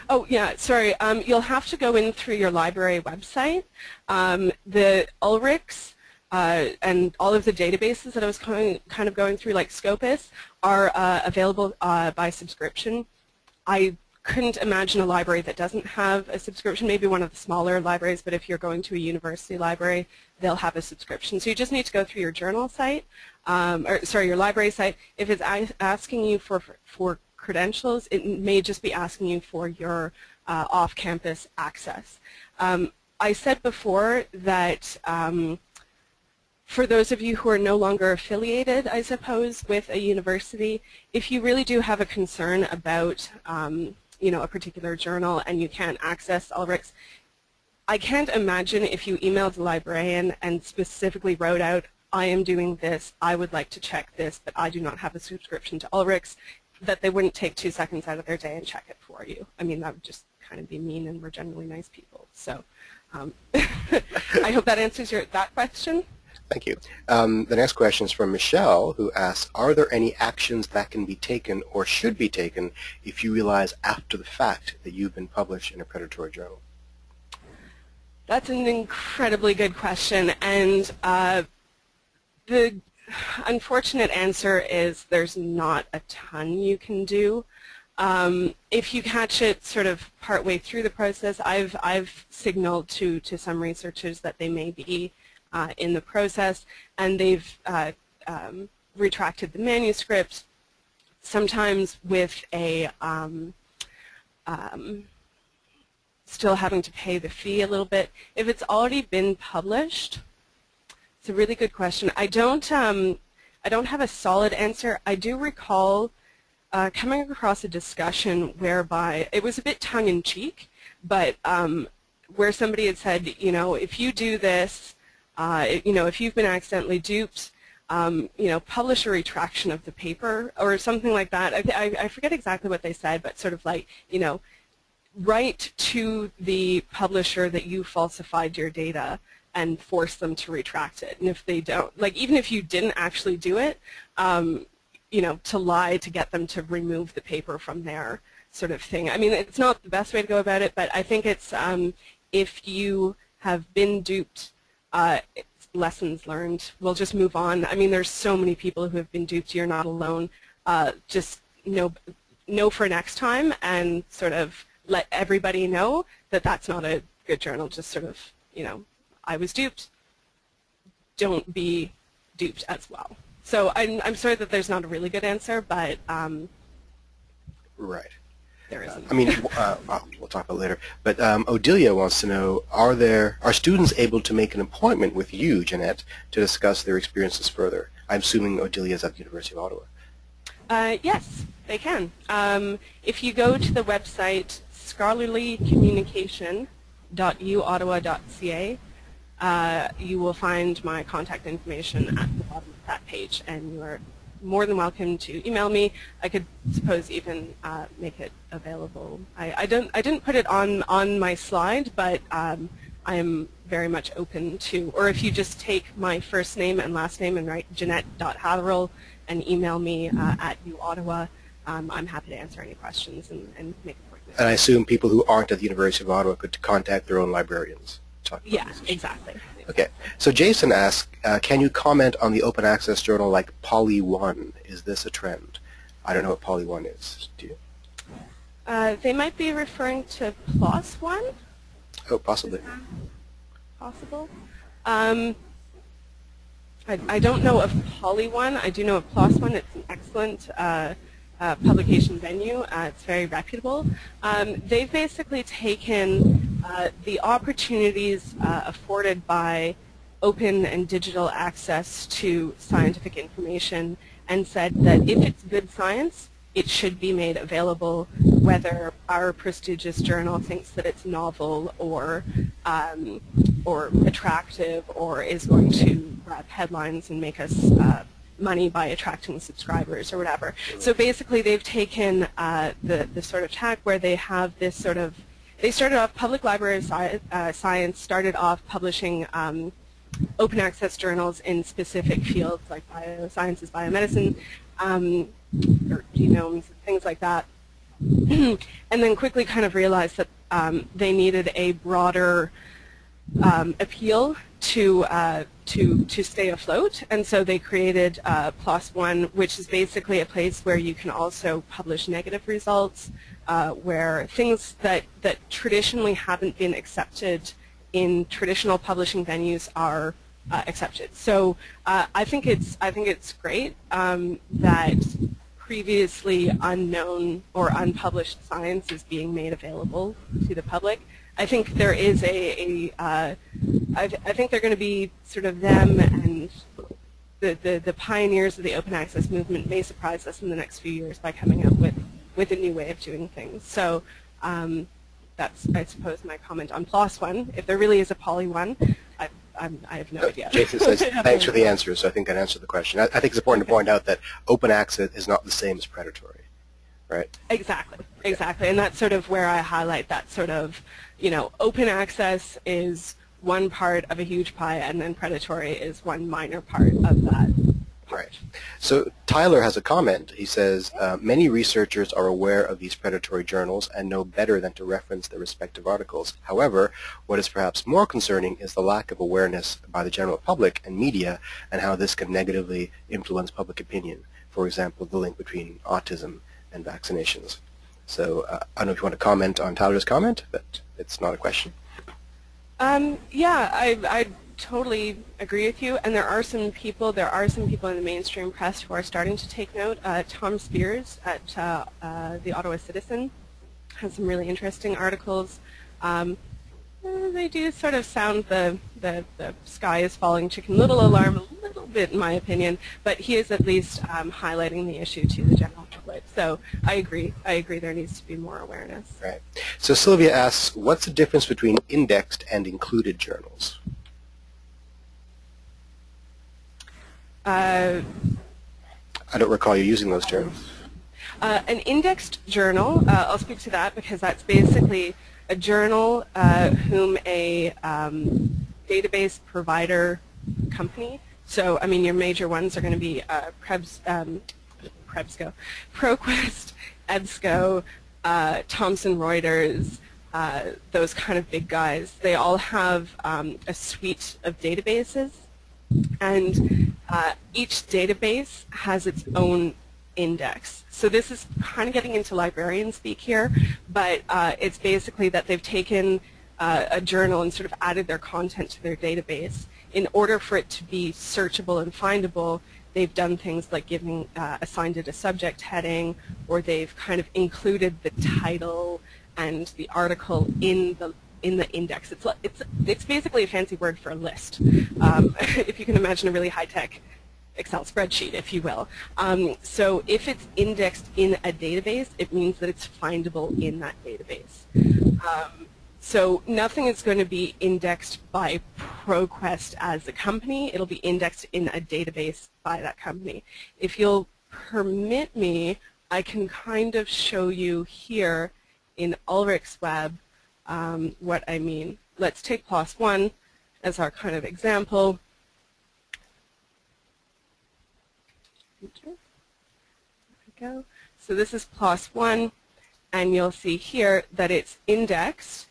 S2: Oh, yeah, sorry. You'll have to go in through your library website. The Ulrichs and all of the databases that I was kind of going through, like Scopus, are available by subscription. I couldn't imagine a library that doesn't have a subscription, maybe one of the smaller libraries, but if you're going to a university library, they'll have a subscription. So you just need to go through your journal site, your library site. If it's asking you for credentials, it may just be asking you for your off-campus access. I said before that for those of you who are no longer affiliated, I suppose, with a university, if you really do have a concern about you know, a particular journal and you can't access Ulrich's, I can't imagine if you emailed the librarian and specifically wrote out, I am doing this, I would like to check this, but I do not have a subscription to Ulrich's, that they wouldn't take 2 seconds out of their day and check it for you. I mean, that would just kind of be mean, and we're generally nice people. So I hope that answers that question.
S1: Thank you. The next question is from Michelle, who asks, are there any actions that can be taken or should be taken if you realize after the fact that you've been published in a predatory journal?
S2: That's an incredibly good question, and the unfortunate answer is there's not a ton you can do. If you catch it sort of partway through the process, I've signaled to some researchers that they may be in the process, and they've retracted the manuscript, sometimes with a still having to pay the fee a little bit. If it's already been published, it's a really good question. I don't have a solid answer. I do recall coming across a discussion whereby it was a bit tongue-in-cheek, but where somebody had said, you know, if you do this, you know, if you've been accidentally duped, you know, publish a retraction of the paper or something like that. I forget exactly what they said, but sort of like, you know, write to the publisher that you falsified your data and force them to retract it. And if they don't, like even if you didn't actually do it, you know, to lie to get them to remove the paper from their sort of thing. I mean, it's not the best way to go about it, but I think it's if you have been duped, it's lessons learned. We'll just move on. I mean, there's so many people who have been duped. You're not alone. Just know for next time and sort of let everybody know that that's not a good journal. Just sort of, you know, I was duped. Don't be duped as well. So I'm sorry that there's not a really good answer, but
S1: right.
S2: There isn't.
S1: I mean, we'll talk about it later. But Odelia wants to know: are students able to make an appointment with you, Jeanette, to discuss their experiences further? I'm assuming Odelia is at the University of Ottawa.
S2: Yes, they can. If you go to the website scholarlycommunication.uottawa.ca, you will find my contact information at the bottom of that page, and you are more than welcome to email me. I could suppose even make it available. I didn't put it on my slide, but I am very much open to, or if you just take my first name and last name and write Jeanette.Hatherill and email me at uOttawa, I'm happy to answer any questions and make appointments.
S1: And I assume people who aren't at the University of Ottawa could contact their own librarians.
S2: Yeah, exactly.
S1: Okay. So Jason asks, can you comment on the open access journal like Poly 1? Is this a trend? I don't know what Poly 1 is. Do you?
S2: They might be referring to PLOS 1.
S1: Oh, possibly.
S2: Possible. I don't know of Poly 1. I do know of PLOS 1. It's an excellent publication venue. It's very reputable. They've basically taken the opportunities afforded by open and digital access to scientific information and said that if it's good science, it should be made available, whether our prestigious journal thinks that it's novel or attractive or is going to grab headlines and make us money by attracting subscribers or whatever. So basically they've taken the sort of tack where they have this sort of, they started off, Public Library of Science started off publishing open access journals in specific fields like biosciences, biomedicine, or genomes, things like that, and then quickly kind of realized that they needed a broader appeal to stay afloat, and so they created PLOS One, which is basically a place where you can also publish negative results, where things that traditionally haven't been accepted in traditional publishing venues are accepted. So I think it's great that previously unknown or unpublished science is being made available to the public. I think there is I think they're going to be sort of them, and the pioneers of the open access movement may surprise us in the next few years by coming up with a new way of doing things. So that's, I suppose, my comment on PLOS One. If there really is a Poly One, I have no idea.
S1: Jason says, thanks for the answer, so I think that answered the question. I think it's important to point out that open access is not the same as predatory, right?
S2: Exactly, exactly. And that's sort of where I highlight that sort of, you know, open access is one part of a huge pie, and then predatory is one minor part of that.
S1: Right. So Tyler has a comment. He says, many researchers are aware of these predatory journals and know better than to reference their respective articles. However, what is perhaps more concerning is the lack of awareness by the general public and media and how this can negatively influence public opinion. For example, the link between autism and vaccinations. So I don't know if you want to comment on Tyler's comment, but it's not a question.
S2: Yeah, I totally agree with you, and there are some people in the mainstream press who are starting to take note. Tom Spears at the Ottawa Citizen has some really interesting articles. They do sort of sound the sky is falling chicken little alarm a little bit, in my opinion, but he is at least highlighting the issue to the general public. So I agree there needs to be more awareness.
S1: Right. So Sylvia asks, what's the difference between indexed and included journals? I don't recall you using those terms.
S2: An indexed journal, I'll speak to that because that's basically a journal whom a database provider company, so I mean your major ones are going to be ProQuest, EBSCO, Thomson Reuters, those kind of big guys. They all have a suite of databases, and each database has its own index. So this is kind of getting into librarian speak here, but it's basically that they've taken a journal and sort of added their content to their database. In order for it to be searchable and findable, they've done things like assigned it a subject heading, or they've kind of included the title and the article in the index. It's basically a fancy word for a list. If you can imagine a really high-tech Excel spreadsheet, if you will. So if it's indexed in a database, it means that it's findable in that database. So nothing is going to be indexed by ProQuest as a company. It'll be indexed in a database by that company. If you'll permit me, I can kind of show you here in Ulrich's web what I mean. Let's take PLOS One as our kind of example. There we go. So this is PLOS One, and you'll see here that it's indexed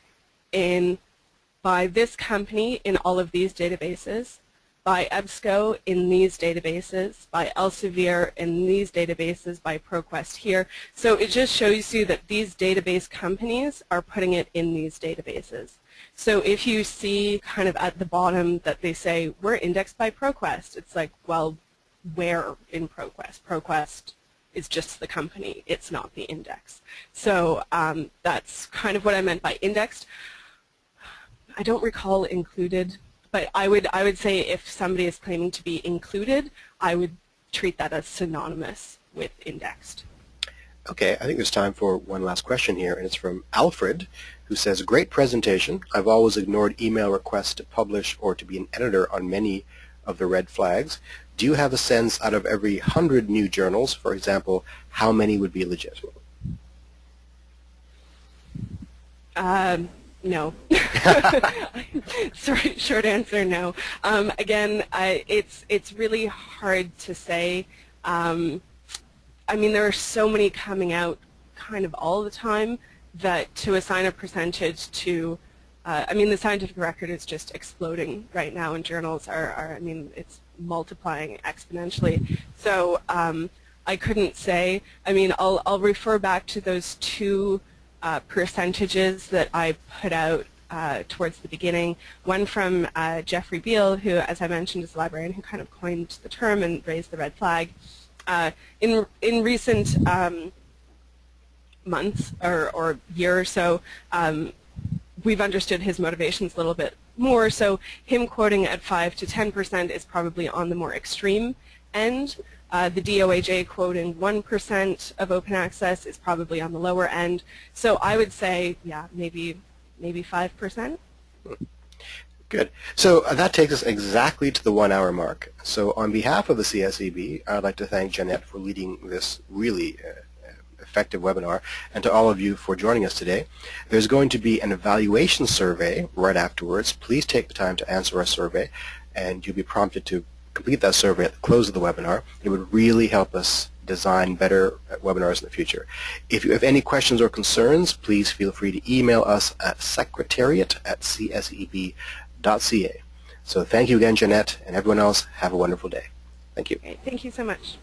S2: by this company in all of these databases, by EBSCO in these databases, by Elsevier in these databases, by ProQuest here. So it just shows you that these database companies are putting it in these databases. So if you see kind of at the bottom that they say, we're indexed by ProQuest, it's like, well, where in ProQuest? ProQuest is just the company, it's not the index. So that's kind of what I meant by indexed. I don't recall included, but I would say if somebody is claiming to be included, I would treat that as synonymous with indexed.
S1: Okay, I think there's time for one last question here, and it's from Alfred, who says, great presentation. I've always ignored email requests to publish or to be an editor on many of the red flags. Do you have a sense out of every 100 new journals, for example, how many would be legit?
S2: No. Sorry, short answer, no. Again, it's really hard to say. I mean, there are so many coming out kind of all the time that to assign a percentage to, I mean, the scientific record is just exploding right now, and journals are I mean, it's multiplying exponentially. So I couldn't say. I mean, I'll refer back to those two percentages that I put out towards the beginning. One from Jeffrey Beal, who, as I mentioned, is a librarian who kind of coined the term and raised the red flag. in recent months or year or so, we've understood his motivations a little bit more. So him quoting at 5 to 10% is probably on the more extreme end. The DOAJ quoting 1% of open access is probably on the lower end. So I would say, yeah, maybe 5%.
S1: Good. So that takes us exactly to the 1 hour mark. So on behalf of the CSEB, I'd like to thank Jeanette for leading this really effective webinar, and to all of you for joining us today. There's going to be an evaluation survey right afterwards. Please take the time to answer our survey, and you'll be prompted to complete that survey at the close of the webinar. It would really help us design better webinars in the future. If you have any questions or concerns, please feel free to email us at secretariat@cseb.ca. So thank you again, Jeanette, and everyone else, have a wonderful day. Thank you.
S2: Great. Thank you so much.